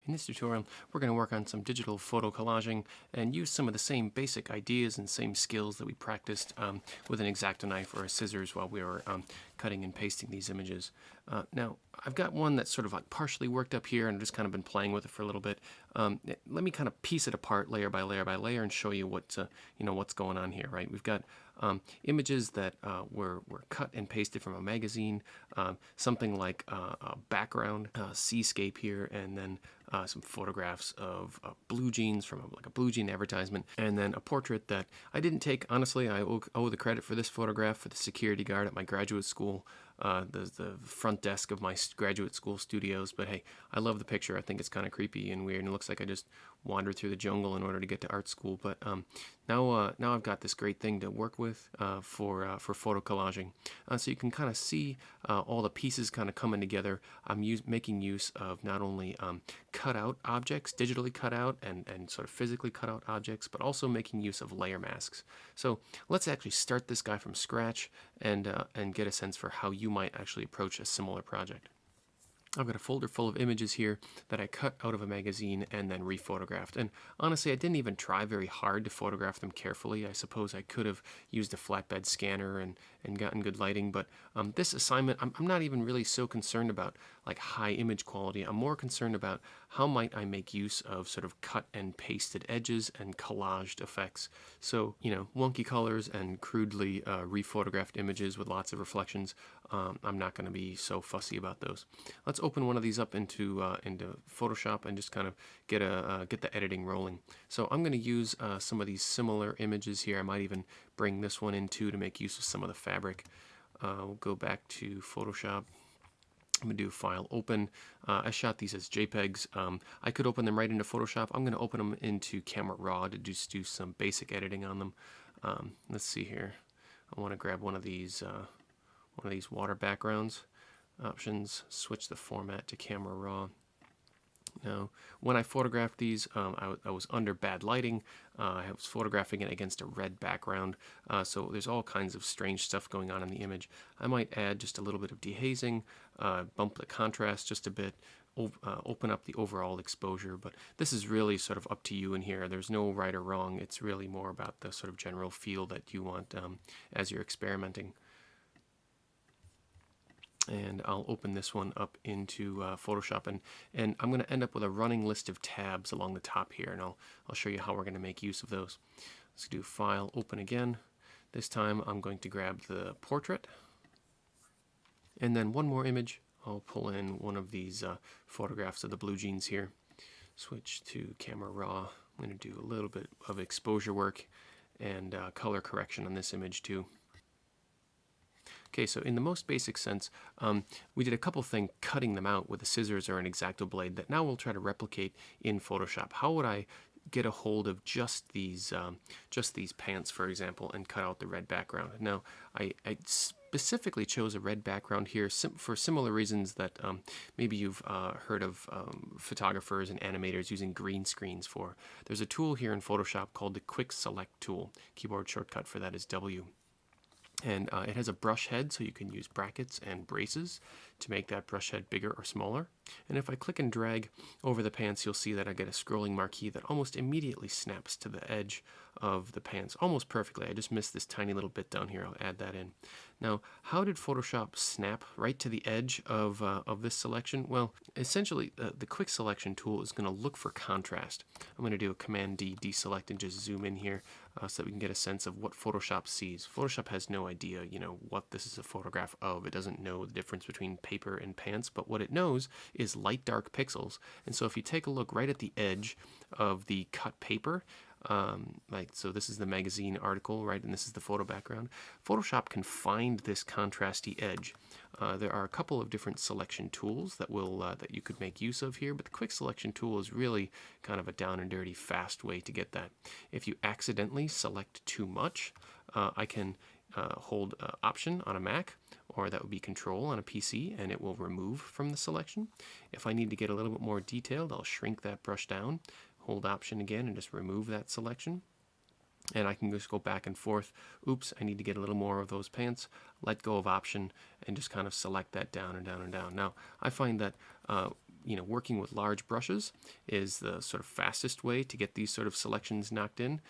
In this tutorial, we're going to work on some digital photo collaging and use some of the same basic ideas and same skills that we practiced with an X-Acto knife or a scissors while we were cutting and pasting these images. Now, I've got one that's sort of like partially worked up here, and I've just kind of been playing with it for a little bit. Let me kind of piece it apart layer by layer by layer and show you what's going on here. Right? We've got images that were cut and pasted from a magazine, something like a background seascape here, and then some photographs of blue jeans from like a blue jean advertisement, and then a portrait that I didn't take. Honestly, I owe the credit for this photograph for the security guard at my graduate school, the front desk of my graduate school studios. But hey, I love the picture. I think it's kind of creepy and weird, and it looks like I just wandered through the jungle in order to get to art school. But now I've got this great thing to work with for photo collaging. So you can kind of see all the pieces kind of coming together. I'm making use of not only cut out objects, digitally cut out and sort of physically cut out objects, but also making use of layer masks. So let's actually start this guy from scratch and get a sense for how you might actually approach a similar project. I've got a folder full of images here that I cut out of a magazine and then rephotographed. And honestly, I didn't even try very hard to photograph them carefully. I suppose I could have used a flatbed scanner and gotten good lighting, but this assignment, I'm not even really so concerned about like high image quality. I'm more concerned about how might I make use of sort of cut and pasted edges and collaged effects. So, wonky colors and crudely rephotographed images with lots of reflections, I'm not going to be so fussy about those. Let's open one of these up into Photoshop and just kind of get the editing rolling. So I'm going to use some of these similar images here. I might even bring this one in too to make use of some of the fabric. We'll go back to Photoshop. I'm going to do File Open. I shot these as JPEGs. I could open them right into Photoshop. I'm going to open them into Camera Raw to just do some basic editing on them. Let's see here. I want to grab one of these water backgrounds. Options, switch the format to Camera Raw. Now, when I photographed these, I was under bad lighting. I was photographing it against a red background, so there's all kinds of strange stuff going on in the image. I might add just a little bit of dehazing, bump the contrast just a bit, open up the overall exposure, but this is really sort of up to you in here. There's no right or wrong. It's really more about the sort of general feel that you want as you're experimenting. And I'll open this one up into Photoshop, and I'm going to end up with a running list of tabs along the top here, and I'll show you how we're going to make use of those. Let's do File, Open again. This time I'm going to grab the portrait, and then one more image. I'll pull in one of these photographs of the blue jeans here. Switch to Camera Raw. I'm going to do a little bit of exposure work and color correction on this image too. Okay, so in the most basic sense, we did a couple things cutting them out with a scissors or an X-Acto blade that now we'll try to replicate in Photoshop. How would I get a hold of just these pants, for example, and cut out the red background? Now, I specifically chose a red background here for similar reasons that maybe you've heard of photographers and animators using green screens for. There's a tool here in Photoshop called the Quick Select tool. Keyboard shortcut for that is W. And it has a brush head, so you can use brackets and braces to make that brush head bigger or smaller. And if I click and drag over the pants, you'll see that I get a scrolling marquee that almost immediately snaps to the edge of the pants, almost perfectly. I just missed this tiny little bit down here. I'll add that in. Now, how did Photoshop snap right to the edge of this selection? Well, essentially, the quick selection tool is going to look for contrast. I'm going to do a Command D, deselect, and just zoom in here so that we can get a sense of what Photoshop sees. Photoshop has no idea, what this is a photograph of. It doesn't know the difference between paper and pants, but what it knows is light dark pixels. And so if you take a look right at the edge of the cut paper, so this is the magazine article, right, and this is the photo background. Photoshop can find this contrasty edge. There are a couple of different selection tools that you could make use of here, but the quick selection tool is really kind of a down and dirty, fast way to get that. If you accidentally select too much, I can hold Option on a Mac, or that would be Control on a PC, and it will remove from the selection. If I need to get a little bit more detailed, I'll shrink that brush down, hold Option again, and just remove that selection. And I can just go back and forth. Oops, I need to get a little more of those pants. Let go of Option and just kind of select that down and down and down. Now, I find that working with large brushes is the sort of fastest way to get these sort of selections knocked in.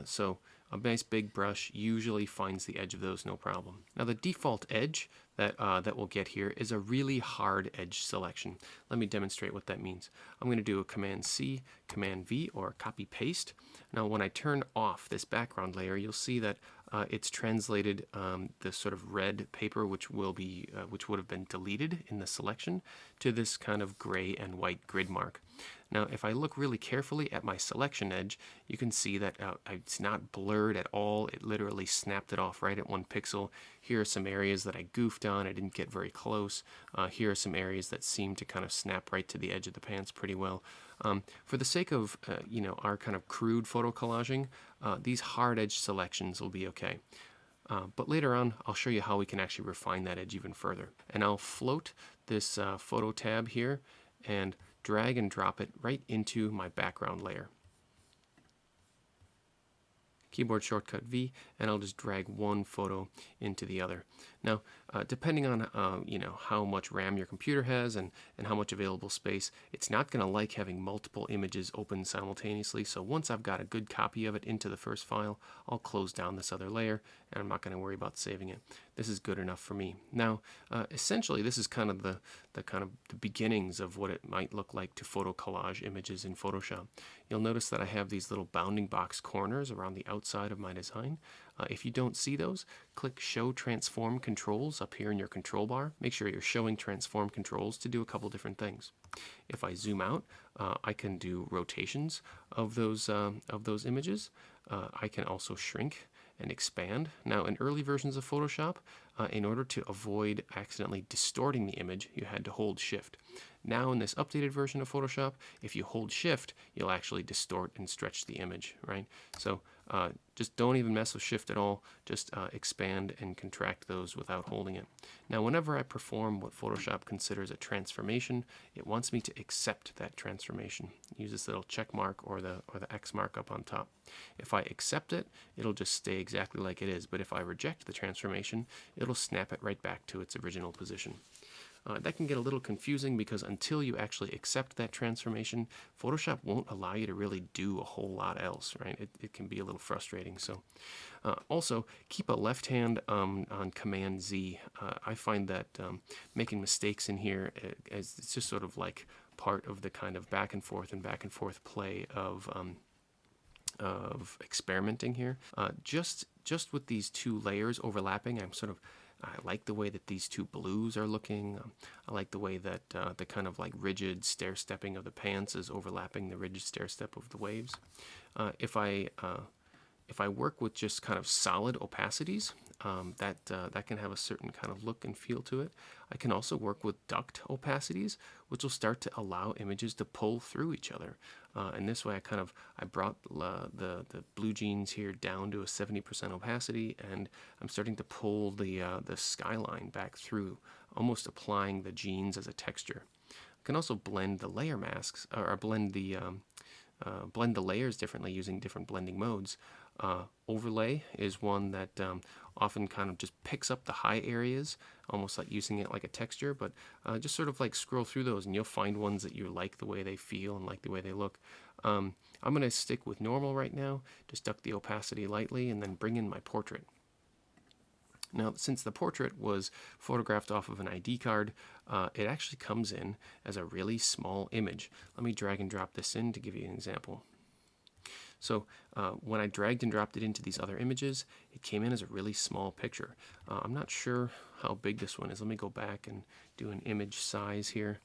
So a nice big brush usually finds the edge of those no problem. Now the default edge that we'll get here is a really hard edge selection. Let me demonstrate what that means. I'm going to do a Command C, Command V, or copy paste. Now when I turn off this background layer, you'll see that it's translated the sort of red paper, which would have been deleted in the selection, to this kind of gray and white grid mark. Now, if I look really carefully at my selection edge, you can see that it's not blurred at all. It literally snapped it off right at 1 pixel. Here are some areas that I goofed on. I didn't get very close. Here are some areas that seem to kind of snap right to the edge of the pants pretty well. For the sake of our kind of crude photo collaging, these hard edge selections will be okay. But later on, I'll show you how we can actually refine that edge even further. And I'll float this photo tab here and drag and drop it right into my background layer. Keyboard shortcut V, and I'll just drag one photo into the other. Now, depending on how much RAM your computer has and how much available space, it's not going to like having multiple images open simultaneously. So once I've got a good copy of it into the first file, I'll close down this other layer, and I'm not going to worry about saving it. This is good enough for me. Now, essentially, this is kind of the beginnings of what it might look like to photo collage images in Photoshop. You'll notice that I have these little bounding box corners around the outside of my design. If you don't see those, click Show Transform Controls up here in your control bar. Make sure you're showing Transform Controls to do a couple different things. If I zoom out, I can do rotations of those images. I can also shrink and expand. Now, in early versions of Photoshop, in order to avoid accidentally distorting the image, you had to hold Shift. Now, in this updated version of Photoshop, if you hold Shift, you'll actually distort and stretch the image, right? So just don't even mess with Shift at all. Just expand and contract those without holding it. Now, whenever I perform what Photoshop considers a transformation, it wants me to accept that transformation. Use this little check mark or the X mark up on top. If I accept it, it'll just stay exactly like it is. But if I reject the transformation, it'll snap it right back to its original position. That can get a little confusing because until you actually accept that transformation, Photoshop won't allow you to really do a whole lot else, right? It can be a little frustrating. So also, keep a left hand on Command Z. I find that making mistakes in here, it's just sort of like part of the kind of back and forth play of experimenting here. Just with these two layers overlapping, I like the way that these two blues are looking. I like the way that the kind of like rigid stair-stepping of the pants is overlapping the rigid stair-step of the waves. If I work with just kind of solid opacities, that can have a certain kind of look and feel to it. I can also work with duct opacities, which will start to allow images to pull through each other. And this way I brought the blue jeans here down to a 70% opacity, and I'm starting to pull the skyline back through, almost applying the jeans as a texture. I can also blend the layer masks, or blend the layers differently using different blending modes. Overlay is one that often kind of just picks up the high areas, almost like using it like a texture, but just sort of like scroll through those and you'll find ones that you like the way they feel and like the way they look. I'm going to stick with normal right now, just duck the opacity lightly and then bring in my portrait. Now, since the portrait was photographed off of an ID card, it actually comes in as a really small image. Let me drag and drop this in to give you an example. So when I dragged and dropped it into these other images, it came in as a really small picture. I'm not sure how big this one is. Let me go back and do an image size here.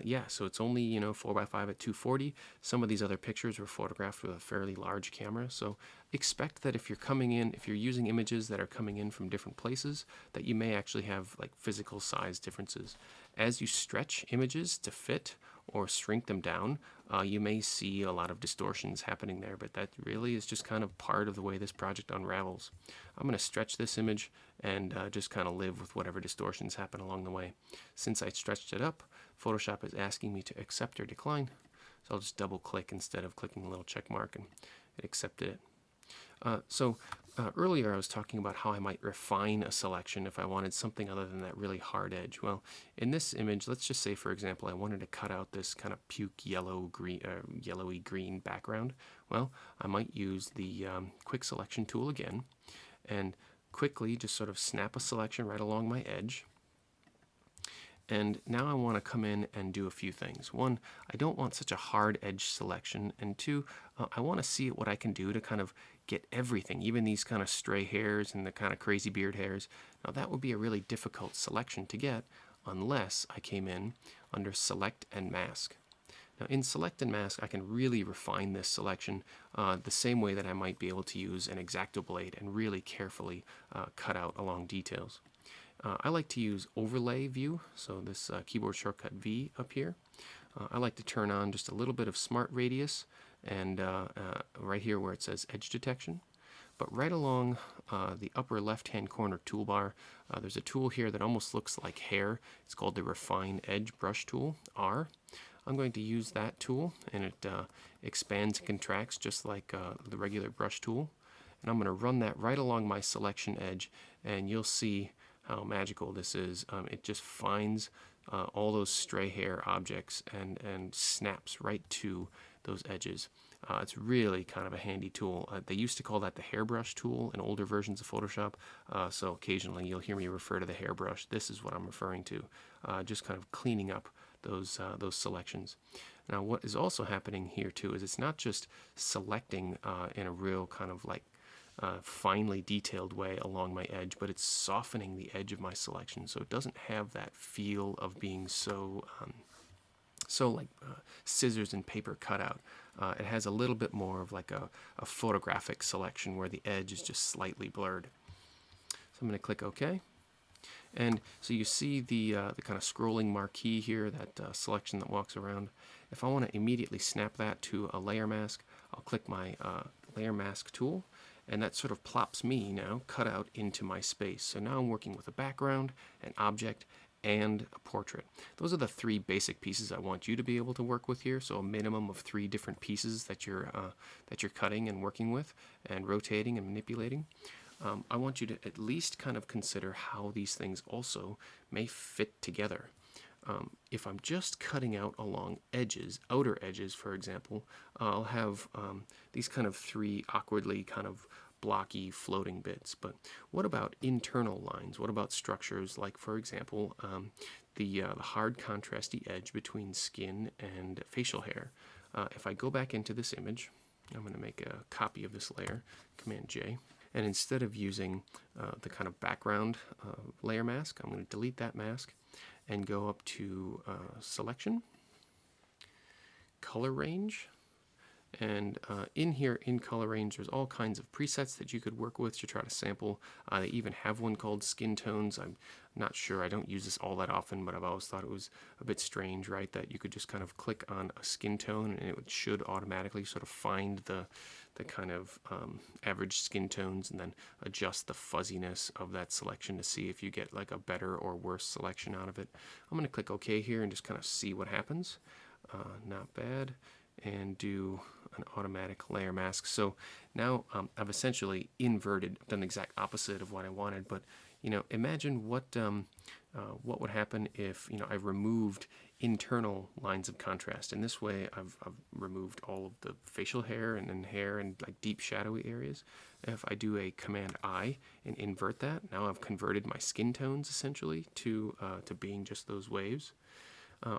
Yeah, so it's only 4x5 at 240. Some of these other pictures were photographed with a fairly large camera. So expect that if you're using images that are coming in from different places, that you may actually have like physical size differences. As you stretch images to fit or shrink them down, you may see a lot of distortions happening there, but that really is just kind of part of the way this project unravels. I'm going to stretch this image and just kind of live with whatever distortions happen along the way. Since I stretched it up, Photoshop is asking me to accept or decline, so I'll just double click instead of clicking a little check mark, and it accepted it. So Earlier I was talking about how I might refine a selection if I wanted something other than that really hard edge. Well, in this image, let's just say, for example, I wanted to cut out this kind of puke yellow green, yellowy green background. Well, I might use the quick selection tool again and quickly just sort of snap a selection right along my edge. And now I want to come in and do a few things. One, I don't want such a hard edge selection. And two, I want to see what I can do to kind of get everything, even these kind of stray hairs and the kind of crazy beard hairs. Now that would be a really difficult selection to get unless I came in under Select and Mask. Now in Select and Mask, I can really refine this selection the same way that I might be able to use an X-Acto blade and really carefully cut out along details. I like to use Overlay View, so this keyboard shortcut V up here. I like to turn on just a little bit of Smart Radius, and right here where it says Edge Detection. But right along the upper left-hand corner toolbar, there's a tool here that almost looks like hair. It's called the Refine Edge Brush Tool, R. I'm going to use that tool, and it expands and contracts just like the regular brush tool. And I'm going to run that right along my selection edge, and you'll see how magical this is. It just finds all those stray hair objects and snaps right to those edges. It's really kind of a handy tool. They used to call that the hairbrush tool in older versions of Photoshop, so occasionally you'll hear me refer to the hairbrush. This is what I'm referring to, just kind of cleaning up those selections. Now what is also happening here too is it's not just selecting in a real kind of like finely detailed way along my edge, but it's softening the edge of my selection so it doesn't have that feel of being so like scissors and paper cutout. It has a little bit more of like a photographic selection where the edge is just slightly blurred. So I'm going to click OK. And so you see the kind of scrolling marquee here, that selection that walks around. If I want to immediately snap that to a layer mask, I'll click my layer mask tool, and that sort of plops me now cut out into my space. So now I'm working with a background, an object, and a portrait. Those are the three basic pieces I want you to be able to work with here. So a minimum of 3 different pieces that you're cutting and working with and rotating and manipulating. I want you to at least kind of consider how these things also may fit together. If I'm just cutting out along edges, outer edges, for example, I'll have these kind of 3 awkwardly kind of blocky floating bits. But what about internal lines? What about structures like, for example, the hard contrasty edge between skin and facial hair? If I go back into this image, I'm going to make a copy of this layer, Command J. And instead of using the kind of background layer mask, I'm going to delete that mask and go up to Selection, Color Range, and in here, in Color Range, there's all kinds of presets that you could work with to try to sample. They even have one called Skin Tones. I'm not sure, I don't use this all that often, but I've always thought it was a bit strange, right, that you could just kind of click on a skin tone and it should automatically sort of find the kind of average skin tones and then adjust the fuzziness of that selection to see if you get like a better or worse selection out of it. I'm going to click OK here and just kind of see what happens. Not bad. And do an automatic layer mask. So now I've essentially inverted, done the exact opposite of what I wanted. But you know, imagine what would happen if I removed internal lines of contrast. In this way, I've removed all of the facial hair and hair and like deep shadowy areas. If I do a Command I and invert that, now I've converted my skin tones essentially to being just those waves.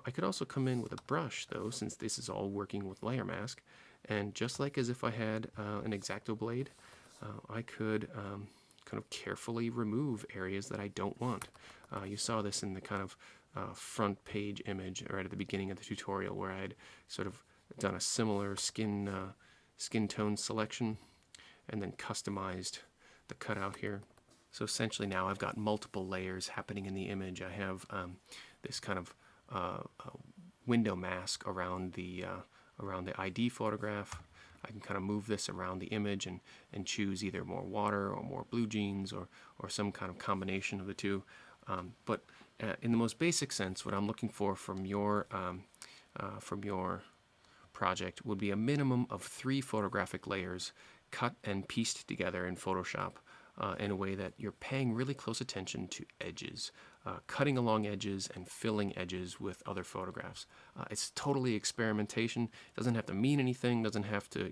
I could also come in with a brush, though, since this is all working with layer mask, and just like as if I had an X-Acto blade, I could kind of carefully remove areas that I don't want. You saw this in the kind of front page image right at the beginning of the tutorial where I had sort of done a similar skin tone selection and then customized the cutout here. So essentially now I've got multiple layers happening in the image. I have this kind of window mask around the ID photograph. I can kind of move this around the image and choose either more water or more blue jeans or some kind of combination of the two. But in the most basic sense, what I'm looking for from your project would be a minimum of 3 photographic layers cut and pieced together in Photoshop in a way that you're paying really close attention to edges, cutting along edges and filling edges with other photographs. It's totally experimentation. It doesn't have to mean anything, doesn't have to,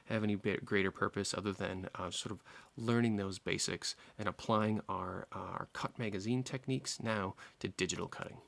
have any greater purpose other than sort of learning those basics and applying our cut magazine techniques now to digital cutting.